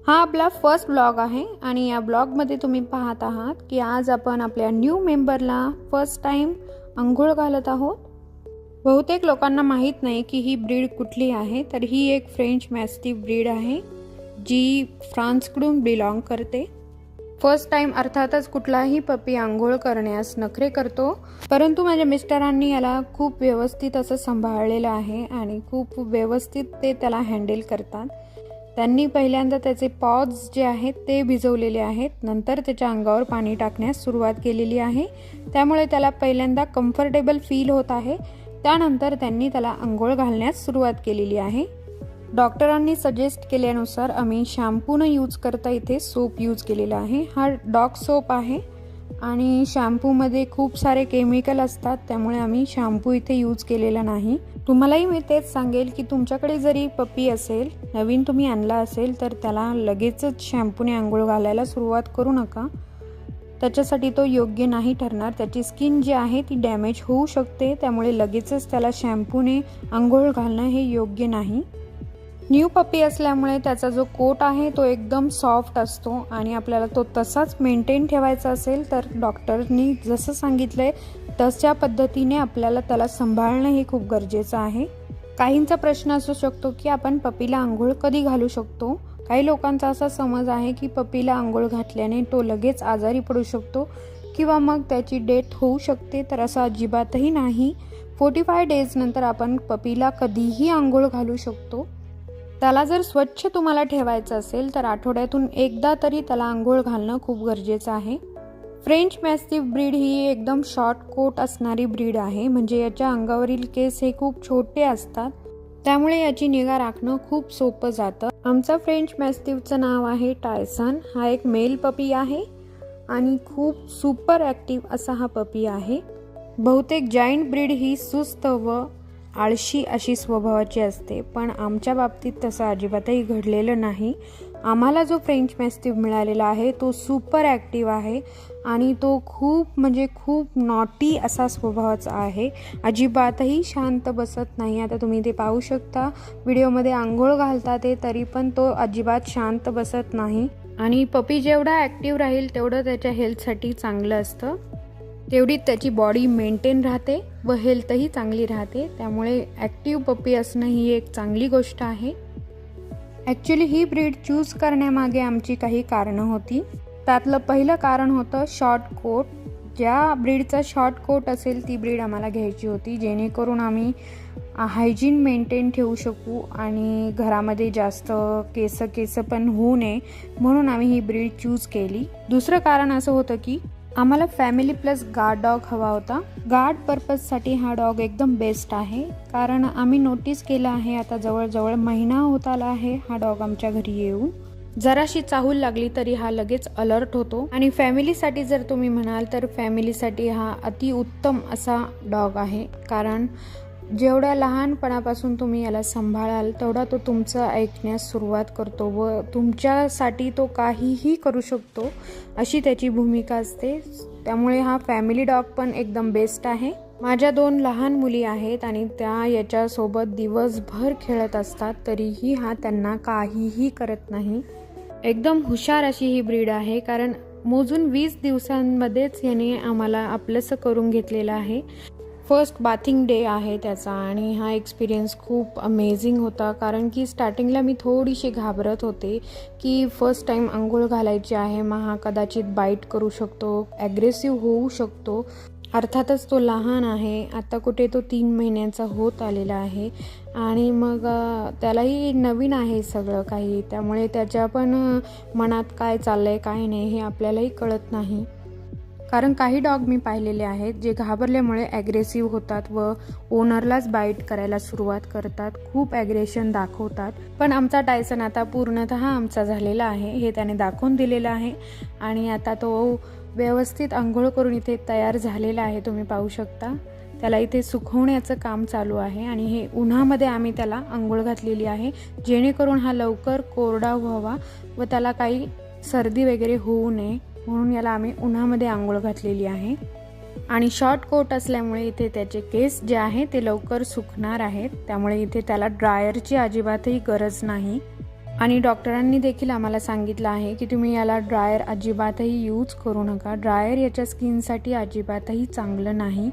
हा आपला first blog आहे आणि या ब्लॉगमध्ये तुम्ही पाहत आहात की आज आपण आपल्या न्यू मेंबरला फर्स्ट टाइम अंघोळ घालत आहोत। बहुतेक लोकांना माहीत नाही की ही ब्रीड कुठली आहे, तर ही एक फ्रेंच मॅस्टिफ ब्रीड आहे जी फ्रान्सकडून बिलॉंग करते। फर्स्ट टाइम अर्थातच कुठलाही पपी अंघोळ करण्यास नखरे करतो, परंतु माझ्या मिस्टरांनी याला खूप व्यवस्थित असं सांभाळलेलं आहे आणि खूप व्यवस्थित ते त्याला हँडल करतात। त्यांनी पहिल्यांदा त्याचे पॉज जे आहेत ते भिजवलेले आहेत, नंतर त्याच्या अंगावर पाणी टाकण्यास सुरुवात केलेली आहे, त्यामुळे त्याला पहिल्यांदा कम्फर्टेबल फील होत आहे। त्यानंतर त्यांनी त्याला अंघोळ घालण्यास सुरुवात केलेली आहे। डॉक्टरांनी सजेस्ट केल्यानुसार आम्ही शॅम्पू न यूज करता इथे सोप यूज केलेला आहे। हा डॉग सोप आहे आणि शॅम्पूमध्ये खूप सारे केमिकल असतात, त्यामुळे आम्ही शॅम्पू इथे यूज केलेला नाही। तुम्हालाही मी तेच सांगेल की तुमच्याकडे जरी पपी असेल, नवीन तुम्ही आणला असेल, तर त्याला लगेचच शॅम्पूने अंघोळ घालायला सुरुवात करू नका। त्याच्यासाठी तो योग्य नाही ठरणार, त्याची स्किन जी आहे ती डॅमेज होऊ शकते, त्यामुळे लगेचच त्याला शॅम्पूने अंघोळ घालणं हे योग्य नाही। न्यू पपी असल्यामुळे त्याचा जो कोट आहे तो एकदम सॉफ्ट असतो आणि आपल्याला तो तसाच मेंटेन ठेवायचा असेल तर डॉक्टरनी जसं सांगितलंय तशा पद्धतीने आपल्याला त्याला सांभाळणं हे खूप गरजेचं आहे। काहींचा प्रश्न असू शकतो की आपण पपीला अंघोळ कधी घालू शकतो। काही लोकांचा असा समज आहे की पपीला अंघोळ घातल्याने तो लगेच आजारी पडू शकतो किंवा मग त्याची डेथ होऊ शकते, तर असं अजिबातही नाही। 45 डेज नंतर आपण पपीला कधीही अंघोळ घालू शकतो। त्याला जर स्वच्छ तुम्हाला ठेवायचं असेल तर आठवड्यातून एकदा तरी त्याला अंघोळ घालणं खूप गरजेचं आहे। फ्रेंच मॅस्टिफ ब्रीड ही एकदम शॉर्ट कोट असणारी ब्रीड आहे, म्हणजे याच्या अंगावरील केस हे खूप छोटे असतात, त्यामुळे याची निगा राखणं खूप सोपं जातं। आमचा फ्रेंच मॅस्टिफचं नाव आहे टायसन। हा एक मेल पपी आहे आणि खूप सुपर ॲक्टिव्ह असा हा पपी आहे। बहुतेक जायंट ब्रीड ही सुस्त व आळशी अशी स्वभावाची असते, पण आमच्या बाबतीत तसं अजिबातही घडलेलं नाही। आम्हाला जो फ्रेंच मॅस्टिफ मिळालेला आहे तो सुपर ॲक्टिव्ह आहे आणि तो खूप नॉटी असा स्वभावाचा आहे, अजिबातही शांत बसत नाही। आता तुम्ही ते पाहू शकता, व्हिडिओमध्ये आंघोळ घालतात ते तरी पण तो अजिबात शांत बसत नाही आणि पपी जेवढा ॲक्टिव्ह राहील तेवढं त्याच्या हेल्थसाठी चांगलं असतं, तेवढी त्याची बॉडी मेंटेन राहते व हेल्थही चांगली राहते, त्यामुळे ॲक्टिव्ह पपी असणं ही एक चांगली गोष्ट आहे। ॲक्च्युली ही ब्रीड चूज करण्यामागे आमची काही कारणं होती। त्यातलं पहिलं कारण होतं शॉर्ट कोट। ज्या ब्रीडचा शॉर्ट कोट असेल ती ब्रीड आम्हाला घ्यायची होती, जेणेकरून आम्ही हायजीन मेंटेन ठेवू शकू आणि घरामध्ये जास्त केस पण होऊ नये, म्हणून आम्ही ही ब्रीड चूज केली। दुसरं कारण असं होतं की आम्हाला फॅमिली प्लस गार्ड डॉग हवा होता। गार्ड पर्पजसाठी हा डॉग एकदम बेस्ट आहे, कारण आम्ही नोटीस केलं आहे आता जवळजवळ महिना होत आला आहे हा डॉग आमच्या घरी येऊन। जराशी चाहूल लागली तरी हा लगेच अलर्ट होतो आणि फॅमिलीसाठी जर तुम्ही म्हणाल तर फॅमिलीसाठी हा अतिउत्तम असा डॉग आहे, कारण जेवढ्या लहानपणापासून तुम्ही याला सांभाळाल तेवढा तो तुमचं ऐकण्यास सुरुवात करतो व तुमच्यासाठी तो काहीही करू शकतो अशी त्याची भूमिका असते, त्यामुळे हा फॅमिली डॉग पण एकदम बेस्ट आहे। माझ्या 2 लहान मुली आहेत आणि त्या याच्यासोबत दिवसभर खेळत असतात, तरीही हा त्यांना काहीही करत नाही। एकदम हुशार अशी ही ब्रीड आहे, कारण मोजून 20 दिवसांमध्येच याने आम्हाला आपलंसं करून घेतलेलं आहे। फर्स्ट बाथिंग डे आहे त्याचा आणि हा एक्सपिरियन्स खूप अमेझिंग होता, कारण की स्टार्टिंगला मी थोडीशी घाबरत होते की फर्स्ट टाईम अंघोळ घालायची आहे, मग हा कदाचित बाईट करू शकतो, ॲग्रेसिव्ह होऊ शकतो। अर्थातच तो लहान आहे, आता कुठे तो 3 महिन्यांचा होत आलेला आहे आणि मग त्यालाही नवीन आहे सगळं काही, त्यामुळे त्याच्या पण मनात काय चाललं आहे काय नाही हे आपल्यालाही कळत नाही। कारण काही डॉग मी पाहिलेले आहेत जे घाबरल्यामुळे ॲग्रेसिव्ह होतात व ओनरलाच बाईट करायला सुरुवात करतात, खूप ॲग्रेशन दाखवतात, पण आमचा टायसन आता पूर्णतः आमचा झालेला आहे हे त्याने दाखवून दिलेलं आहे आणि आता तो व्यवस्थित अंघोळ करून इथे तयार झालेला आहे। तुम्ही पाहू शकता त्याला इथे सुकवण्याचं काम चालू आहे आणि हे उन्हामध्ये आम्ही त्याला अंघोळ घातलेली आहे, जेणेकरून हा लवकर कोरडा व्हावा व त्याला काही सर्दी वगैरे होऊ नये, म्हणून याला आम्ही उन्हामध्ये आंघोळ घातलेली आहे। आणि शॉर्ट कोट असल्यामुळे इथे त्याचे केस जे आहे ते लवकर सुकणार आहेत, त्यामुळे इथे त्याला ड्रायरची अजिबातही गरज नाही। आणि डॉक्टरांनी देखील आम्हाला सांगितलं आहे की तुम्ही याला ड्रायर अजिबातही यूज करू नका. ड्रायर याच्या स्किनसाठी अजिबातही चांगलं नाही.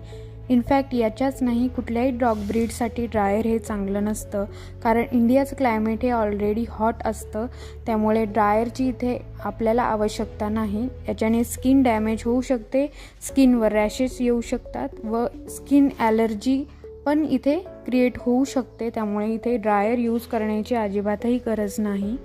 इनफॅक्ट याच्याच नाही, कुठल्याही डॉग ब्रीडसाठी ड्रायर हे चांगलं नसतं, कारण इंडियाचं क्लायमेट हे ऑलरेडी हॉट असतं. त्यामुळे ड्रायरची इथे आपल्याला आवश्यकता नाही. याच्याने स्किन डॅमेज होऊ शकते, स्किनवर रॅशेस येऊ शकतात व स्किन ॲलर्जी पण इथे क्रिएट होऊ शकते. त्यामुळे इथे ड्रायर यूज करण्याची अजिबातही गरज नाही.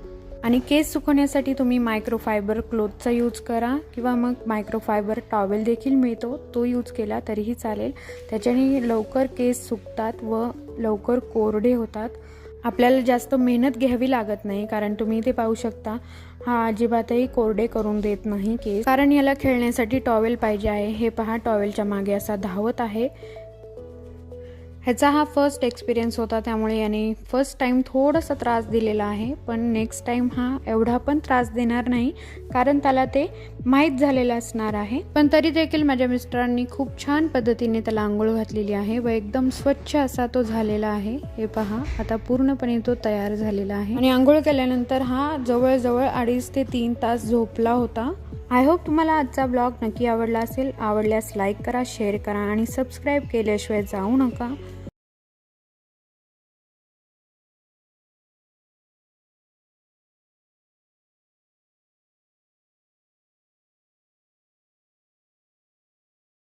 आणि केस सुकवण्यासाठी तुम्ही मायक्रोफायबर क्लोथचा यूज करा किंवा मग मायक्रोफायबर टॉवेल देखील मिळतो, तो यूज केला तरीही चालेल. त्याच्याने लवकर केस सुकतात व लवकर कोरडे होतात. आपल्याला जास्त मेहनत घ्यावी लागत नाही, कारण तुम्ही ते पाहू शकता हा अजिबातही कोरडे करून देत नाही केस. कारण याला खेळण्यासाठी टॉवेल पाहिजे आहे. हे पहा, टॉवेलच्या मागे असा धावत आहे. ह्याचा हा फर्स्ट एक्सपिरियन्स होता, त्यामुळे याने फर्स्ट टाईम थोडासा त्रास दिलेला आहे, पण नेक्स्ट टाईम हा एवढा पण त्रास देणार नाही, कारण त्याला ते माहीत झालेलं असणार आहे. पण तरी देखील माझ्या मिस्टरांनी खूप छान पद्धतीने त्याला आंघोळ घातलेली आहे व एकदम स्वच्छ असा तो झालेला आहे. हे पहा, आता पूर्णपणे तो तयार झालेला आहे. आणि आंघोळ केल्यानंतर हा जवळजवळ 2.5 ते 3 तास झोपला होता. आय होप तुम्हाला आजचा ब्लॉग नक्की आवडला असेल. आवडल्यास लाईक करा, शेअर करा आणि सबस्क्राईब केल्याशिवाय जाऊ नका.